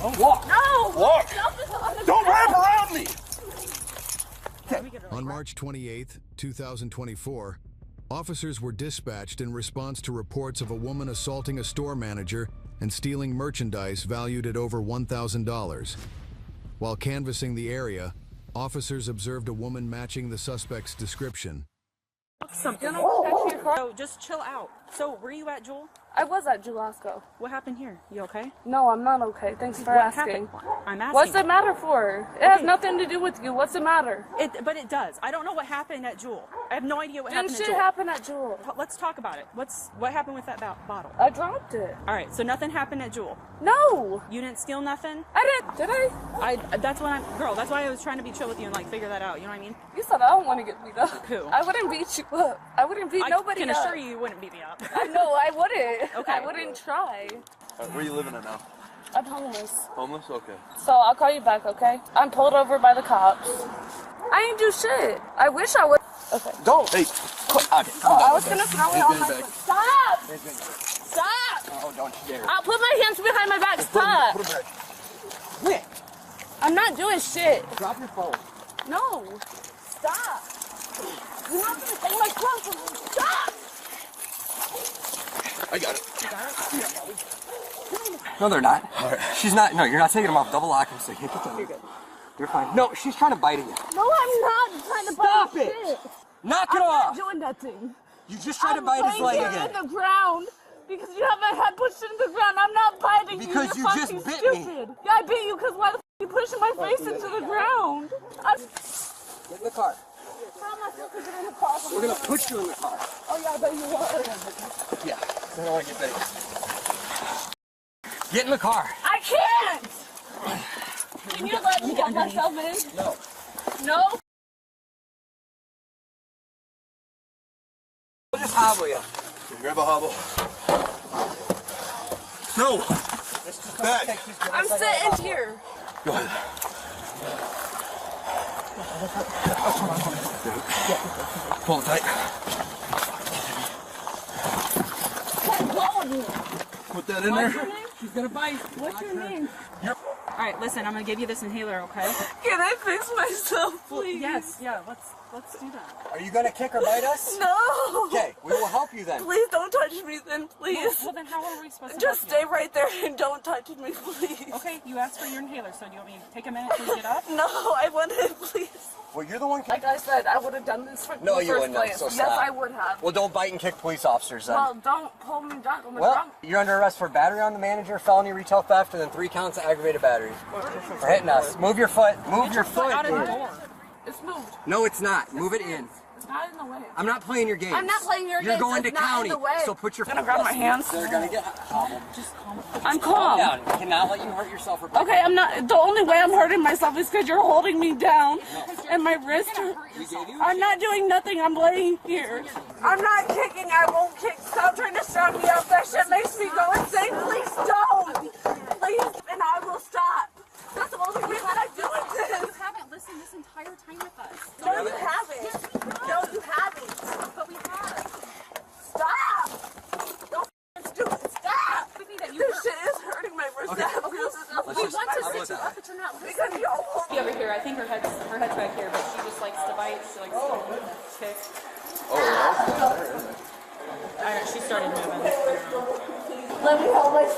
Oh, walk. No! Walk! Don't wrap around me! On March 28, 2024, officers were dispatched in response to reports of a woman assaulting a store manager and stealing merchandise valued at over $1,000. While canvassing the area, officers observed a woman matching the suspect's description. Something. So just chill out. So were you at Jewel? I was at Julasco. What happened here? You okay? No, I'm not okay. Thanks for What asking. happened? I'm asking. What's it matter for? It has nothing to do with you. What's the matter? But it does. I don't know what happened at Jewel. I have no idea what happened at Shit Jewel. happened at Jewel. Let's talk about it. What happened with that bottle? I dropped it. All right. So nothing happened at Jewel. No. You didn't steal nothing. I didn't. Did I? That's when girl. That's why I was trying to be chill with you and like figure that out. You know what I mean? You said I don't want to get beat up. Who? I wouldn't beat you up. I wouldn't beat nobody up. I can assure you wouldn't beat me up. I know. I wouldn't. Okay. I wouldn't try. Where are you living at now? I'm homeless. Homeless? Okay. So I'll call you back, okay? I'm pulled over by the cops. I ain't do shit. I wish I would. Okay. Don't! Hey! I was gonna throw it on my foot. Stop! Stop! Oh, don't you dare. I'll put my hands behind my back. Stop! Put 'em back. Quit. I'm not doing shit. Drop your phone. No. Stop. You're not gonna take my clothes from me. Stop! I got it. You got it? No, they're not. All right. She's not. No, you're not taking them off. Double lock them so you get them. You're good. You're fine. No, she's trying to bite at you. No, I'm not trying to Stop bite it. shit. Knock it I'm off. not doing nothing. You just tried to bite his leg I'm again. laying here in the ground because you have my head pushed into the ground. I'm not biting you. Because You're you just fucking bit me. stupid. Yeah, I bit you because why the f you pushing my face into the ground? Get in the car. How am I supposed to get in the car? We're gonna put you in the car. Oh yeah, I bet you are. Yeah. I don't want to get bit. Get in the car. I can't! Can you let me get myself in? No. No? We'll just hobble you. Grab a hobble. No! Back! I'm sitting here. Go ahead. Pull it tight. Let go of me. Put that in there. She's gonna bite. What's your name? All right. Listen, I'm gonna give you this inhaler, okay? Can I fix myself, please? Yes. Yeah. Let's do that. Are you gonna kick or bite us? No. Okay, we will help you then. Please don't touch me then, please. Well, then how are we supposed to Just help stay right there and don't touch me, please. you? Okay. You asked for your inhaler, so do you want me to take a minute to get up? No, I wouldn't, please. Well, you're the one. Like I said, I would have done this for No, the you first wouldn't have, place. so Yes, stop. I would have. Well, don't bite and kick police officers then. Well, don't pull me drunk. I'm Well, drunk. you're under arrest for battery on the manager, felony retail theft, and then 3 counts of aggravated battery. For hitting us. Move your foot. Move your foot. Out of the dude. door. It's moved. No, it's not. Move it in. It's not in the way. I'm not playing your games. I'm not playing your You're games. going to It's not county, in the way. so put your I'm gonna grab my hands. They're gonna get. Just calm down. I'm Calm calm. down. I cannot let you hurt yourself. Or Okay, I'm not. The only way I'm hurting myself is because you're holding me down, and my wrist. I'm not doing nothing. I'm laying here. I'm not kicking. I won't kick. Stop trying to shut me up. That shit makes me go insane. Please don't. Please, and I will stop. That's the only reason I'm doing this. You haven't listened this entire time with us. No, you haven't. No, you haven't. But we have. Stop. Don't f***ing do it. Stop. This shit is hurting my wrist. Okay. We want to sit you up, but you're not listening. Because y'all won't. Be over here. I think her head's back here, but she just likes to bite. She likes to kick. Oh, All right, she started moving. Let me hold my